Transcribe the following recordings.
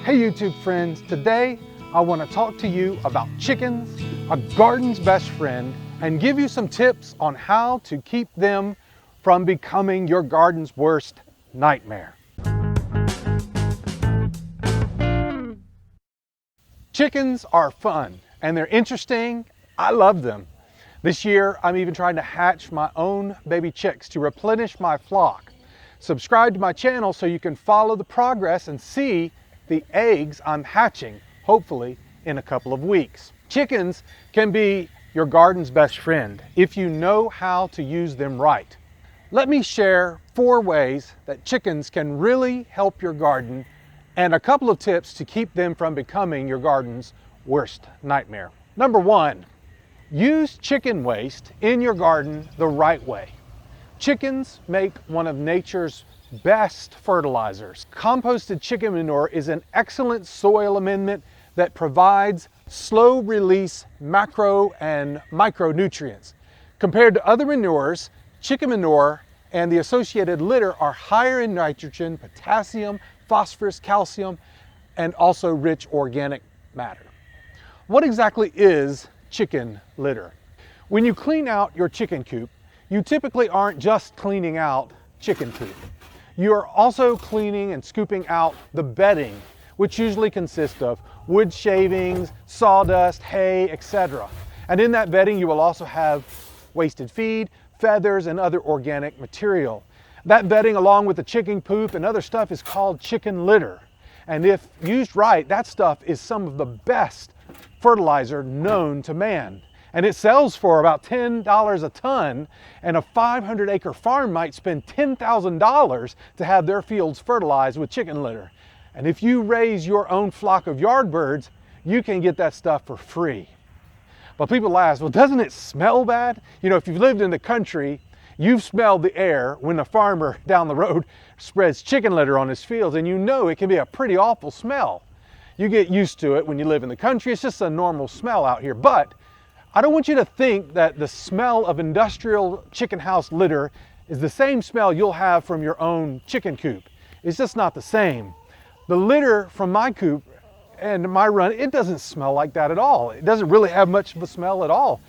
Hey YouTube friends, today I want to talk to you about chickens, a garden's best friend, and give you some tips on how to keep them from becoming your garden's worst nightmare. Chickens are fun and they're interesting. I love them. This year I'm even trying to hatch my own baby chicks to replenish my flock. Subscribe to my channel so you can follow the progress and see the eggs I'm hatching, hopefully in a couple of weeks. Chickens can be your garden's best friend if you know how to use them right. Let me share 4 ways that chickens can really help your garden and a couple of tips to keep them from becoming your garden's worst nightmare. Number 1, use chicken waste in your garden the right way. Chickens make one of nature's best fertilizers. Composted chicken manure is an excellent soil amendment that provides slow release macro and micronutrients. Compared to other manures, chicken manure and the associated litter are higher in nitrogen, potassium, phosphorus, calcium, and also rich organic matter. What exactly is chicken litter? When you clean out your chicken coop, you typically aren't just cleaning out chicken poop. You are also cleaning and scooping out the bedding, which usually consists of wood shavings, sawdust, hay, etc. And in that bedding, you will also have wasted feed, feathers, and other organic material. That bedding, along with the chicken poop and other stuff, is called chicken litter. And if used right, that stuff is some of the best fertilizer known to man. And it sells for about $10 a ton, and a 500-acre farm might spend $10,000 to have their fields fertilized with chicken litter. And if you raise your own flock of yard birds, you can get that stuff for free. But people ask, well, doesn't it smell bad? You know, if you've lived in the country, you've smelled the air when the farmer down the road spreads chicken litter on his fields, and you know it can be a pretty awful smell. You get used to it when you live in the country. It's just a normal smell out here. But I don't want you to think that the smell of industrial chicken house litter is the same smell you'll have from your own chicken coop. It's just not the same. The litter from my coop and my run, it doesn't smell like that at all. It doesn't really have much of a smell at all.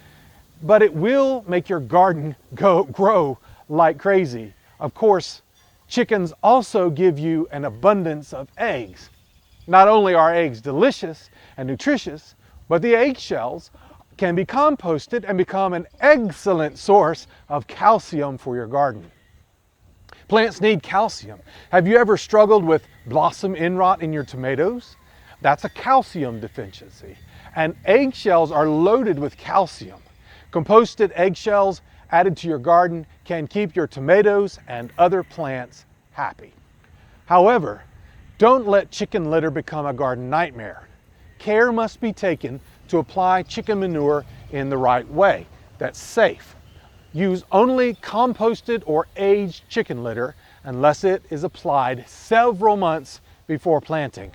But it will make your garden grow like crazy. Of course, chickens also give you an abundance of eggs. Not only are eggs delicious and nutritious, but the eggshells can be composted and become an excellent source of calcium for your garden. Plants need calcium. Have you ever struggled with blossom end rot in your tomatoes? That's a calcium deficiency. And eggshells are loaded with calcium. Composted eggshells added to your garden can keep your tomatoes and other plants happy. However, don't let chicken litter become a garden nightmare. Care must be taken to apply chicken manure in the right way that's safe. Use only composted or aged chicken litter unless it is applied several months before planting.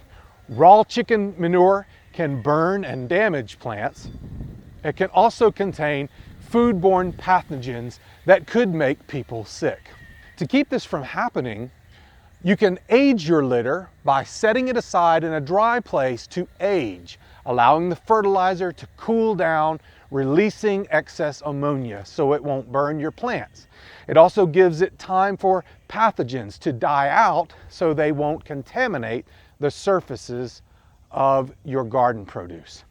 Raw chicken manure can burn and damage plants. It can also contain foodborne pathogens that could make people sick. To keep this from happening, you can age your litter by setting it aside in a dry place to age, allowing the fertilizer to cool down, releasing excess ammonia so it won't burn your plants. It also gives it time for pathogens to die out so they won't contaminate the surfaces of your garden produce.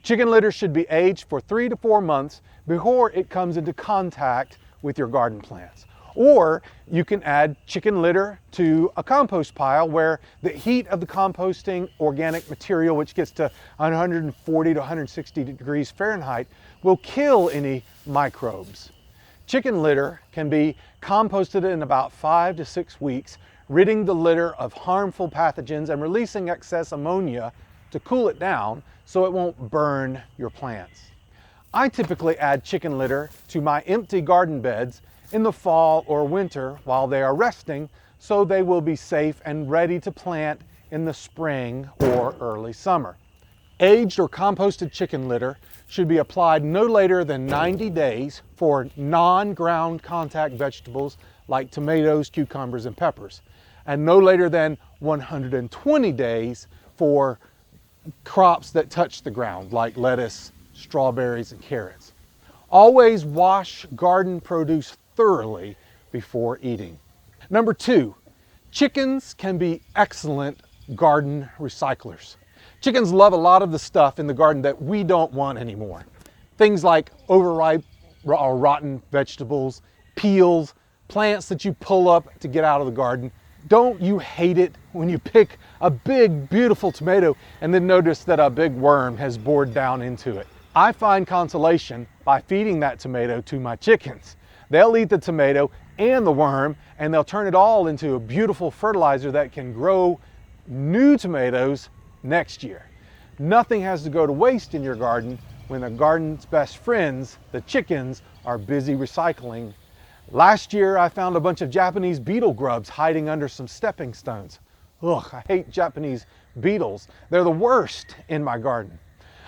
Chicken litter should be aged for 3 to 4 months before it comes into contact with your garden plants. Or you can add chicken litter to a compost pile where the heat of the composting organic material, which gets to 140 to 160 degrees Fahrenheit, will kill any microbes. Chicken litter can be composted in about 5 to 6 weeks, ridding the litter of harmful pathogens and releasing excess ammonia to cool it down so it won't burn your plants. I typically add chicken litter to my empty garden beds in the fall or winter while they are resting, so they will be safe and ready to plant in the spring or early summer. Aged or composted chicken litter should be applied no later than 90 days for non-ground contact vegetables like tomatoes, cucumbers, and peppers, and no later than 120 days for crops that touch the ground, like lettuce, strawberries, and carrots. Always wash garden produce thoroughly before eating. Number 2, chickens can be excellent garden recyclers. Chickens love a lot of the stuff in the garden that we don't want anymore. Things like overripe or rotten vegetables, peels, plants that you pull up to get out of the garden. Don't you hate it when you pick a big, beautiful tomato and then notice that a big worm has bored down into it? I find consolation by feeding that tomato to my chickens. They'll eat the tomato and the worm, and they'll turn it all into a beautiful fertilizer that can grow new tomatoes next year. Nothing has to go to waste in your garden when the garden's best friends, the chickens, are busy recycling. Last year, I found a bunch of Japanese beetle grubs hiding under some stepping stones. Ugh, I hate Japanese beetles. They're the worst in my garden.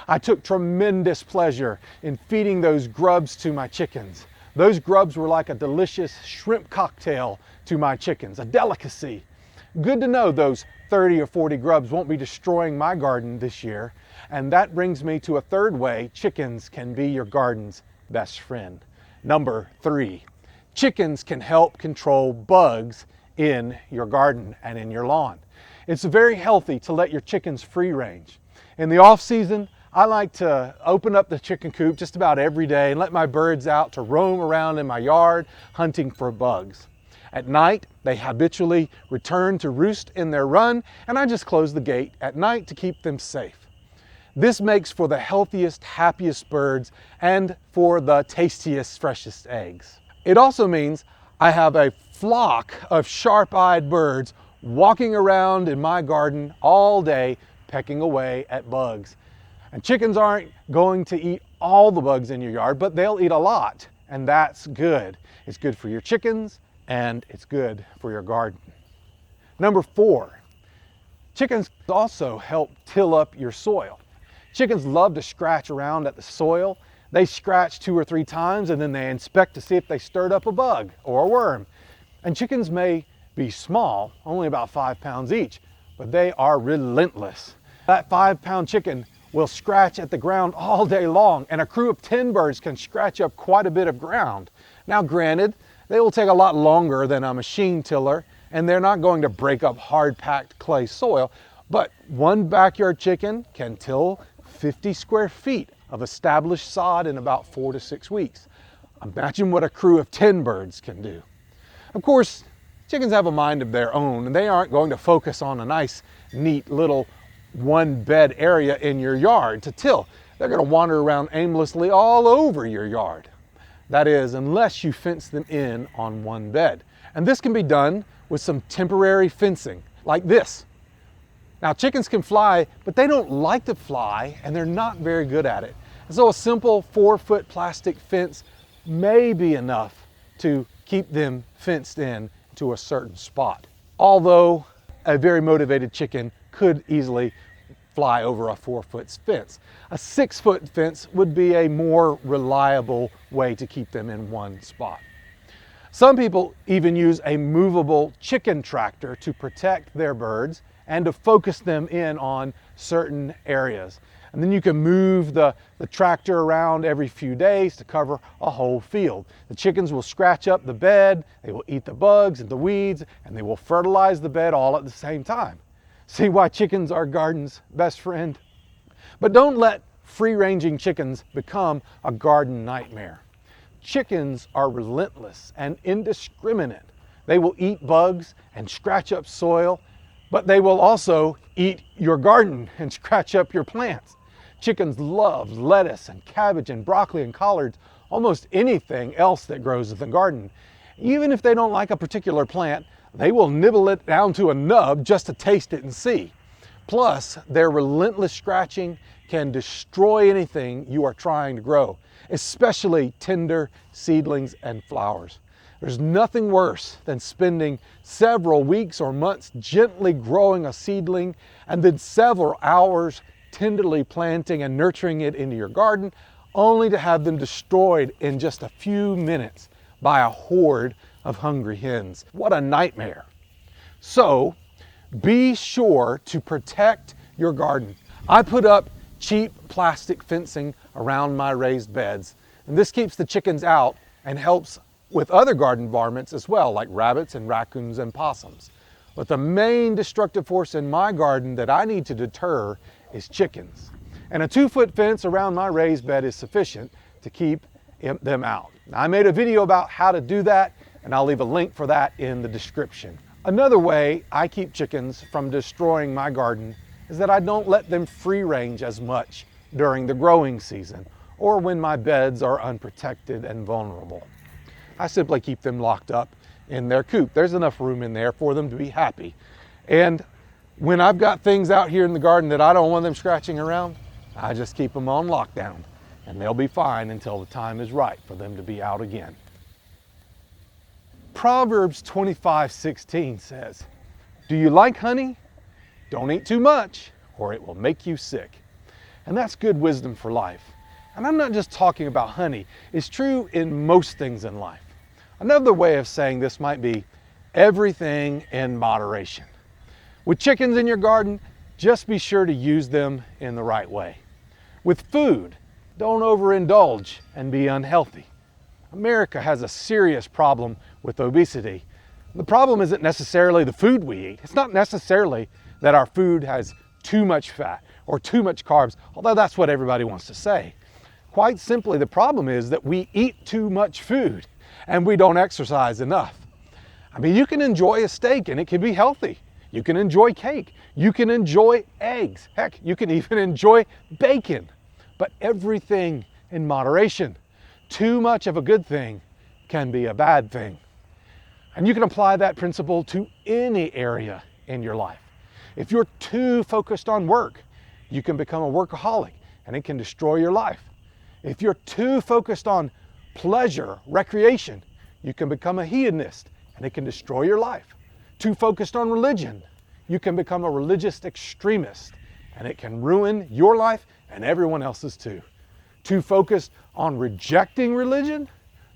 I took tremendous pleasure in feeding those grubs to my chickens. Those grubs were like a delicious shrimp cocktail to my chickens, a delicacy. Good to know those 30 or 40 grubs won't be destroying my garden this year. And that brings me to a third way chickens can be your garden's best friend. Number 3, chickens can help control bugs in your garden and in your lawn. It's very healthy to let your chickens free range. In the off season, I like to open up the chicken coop just about every day and let my birds out to roam around in my yard hunting for bugs. At night, they habitually return to roost in their run, and I just close the gate at night to keep them safe. This makes for the healthiest, happiest birds and for the tastiest, freshest eggs. It also means I have a flock of sharp-eyed birds walking around in my garden all day, pecking away at bugs. And chickens aren't going to eat all the bugs in your yard, but they'll eat a lot, and that's good. It's good for your chickens, and it's good for your garden. Number 4, chickens also help till up your soil. Chickens love to scratch around at the soil. They scratch 2 or 3 times, and then they inspect to see if they stirred up a bug or a worm. And chickens may be small, only about 5 pounds each, but they are relentless. That 5-pound chicken will scratch at the ground all day long, and a crew of 10 birds can scratch up quite a bit of ground. Now granted, they will take a lot longer than a machine tiller, and they're not going to break up hard-packed clay soil, but one backyard chicken can till 50 square feet of established sod in about 4 to 6 weeks. Imagine what a crew of 10 birds can do. Of course, chickens have a mind of their own, and they aren't going to focus on a nice, neat little one-bed area in your yard to till. They're going to wander around aimlessly all over your yard. That is, unless you fence them in on one bed. And this can be done with some temporary fencing, like this. Now, chickens can fly, but they don't like to fly, and they're not very good at it. And so a simple 4-foot plastic fence may be enough to keep them fenced in to a certain spot. Although a very motivated chicken could easily fly over a 4-foot fence. A 6-foot fence would be a more reliable way to keep them in one spot. Some people even use a movable chicken tractor to protect their birds and to focus them in on certain areas. And then you can move the tractor around every few days to cover a whole field. The chickens will scratch up the bed, they will eat the bugs and the weeds, and they will fertilize the bed all at the same time. See why chickens are garden's best friend? But don't let free-ranging chickens become a garden nightmare. Chickens are relentless and indiscriminate. They will eat bugs and scratch up soil, but they will also eat your garden and scratch up your plants. Chickens love lettuce and cabbage and broccoli and collards, almost anything else that grows in the garden. Even if they don't like a particular plant, they will nibble it down to a nub just to taste it and see. Plus, their relentless scratching can destroy anything you are trying to grow, especially tender seedlings and flowers. There's nothing worse than spending several weeks or months gently growing a seedling and then several hours tenderly planting and nurturing it into your garden, only to have them destroyed in just a few minutes by a horde of hungry hens. What a nightmare. So be sure to protect your garden. I put up cheap plastic fencing around my raised beds, and this keeps the chickens out and helps with other garden varmints as well, like rabbits and raccoons and possums. But the main destructive force in my garden that I need to deter is chickens. And a 2-foot fence around my raised bed is sufficient to keep them out. Now, I made a video about how to do that, and I'll leave a link for that in the description. Another way I keep chickens from destroying my garden is that I don't let them free range as much during the growing season or when my beds are unprotected and vulnerable. I simply keep them locked up in their coop. There's enough room in there for them to be happy. And when I've got things out here in the garden that I don't want them scratching around, I just keep them on lockdown, and they'll be fine until the time is right for them to be out again. Proverbs 25:16 says, "Do you like honey? Don't eat too much, or it will make you sick." And that's good wisdom for life. And I'm not just talking about honey. It's true in most things in life. Another way of saying this might be everything in moderation. With chickens in your garden, just be sure to use them in the right way. With food, don't overindulge and be unhealthy. America has a serious problem with obesity. The problem isn't necessarily the food we eat. It's not necessarily that our food has too much fat or too much carbs, although that's what everybody wants to say. Quite simply, the problem is that we eat too much food and we don't exercise enough. I mean, you can enjoy a steak and it can be healthy. You can enjoy cake. You can enjoy eggs. Heck, you can even enjoy bacon. But everything in moderation. Too much of a good thing can be a bad thing. And you can apply that principle to any area in your life. If you're too focused on work, you can become a workaholic and it can destroy your life. If you're too focused on pleasure, recreation, you can become a hedonist and it can destroy your life. Too focused on religion, you can become a religious extremist and it can ruin your life and everyone else's too. Too focused on rejecting religion,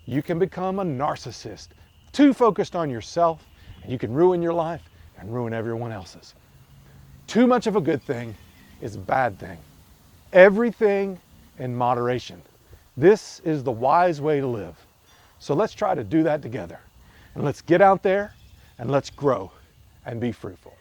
you can become a narcissist. Too focused on yourself, and you can ruin your life and ruin everyone else's. Too much of a good thing is a bad thing. Everything in moderation. This is the wise way to live. So let's try to do that together. And let's get out there and let's grow and be fruitful.